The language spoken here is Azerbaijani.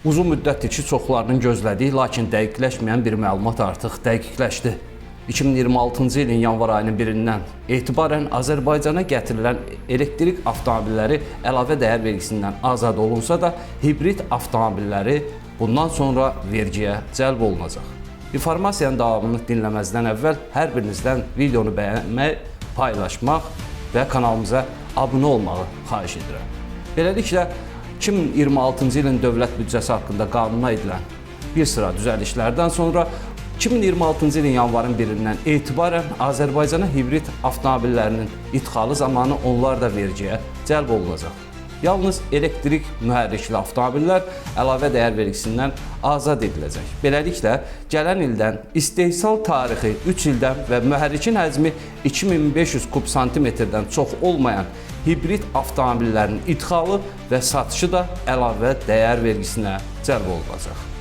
Uzun müddətdir ki, çoxlarının gözlədiyi, lakin dəqiqləşməyən bir məlumat artıq dəqiqləşdi. 2026-cı ilin yanvar ayının 1-dən etibarən Azərbaycana gətirilən elektrik avtomobilləri əlavə dəyər vergisindən azad olunsa da, hibrid avtomobilləri bundan sonra vergiyə cəlb olunacaq. İnformasiyanın davamını dinləməzdən əvvəl hər birinizdən videonu bəyənmək, paylaşmaq və kanalımıza abunə olmağı xahiş edirəm. Beləliklə, 2026-cı ilin dövlət büdcəsi haqqında qanuna edilən bir sıra düzəlişlərdən sonra 2026-cı ilin yanvarın 1-dən etibarən Azərbaycana hibrid avtomobillərinin idxalı zamanı onlar da vergiyə cəlb olunacaq. Yalnız elektrik mühərrikli avtomobillər əlavə dəyər vergisindən azad ediləcək. Beləliklə, gələn ildən istehsal tarixi 3 ildən və mühərrikin həcmi 2500 kub santimetrdən çox olmayan hibrid avtomobillərin idxalı və satışı da əlavə dəyər vergisinə cəlb olunacaq.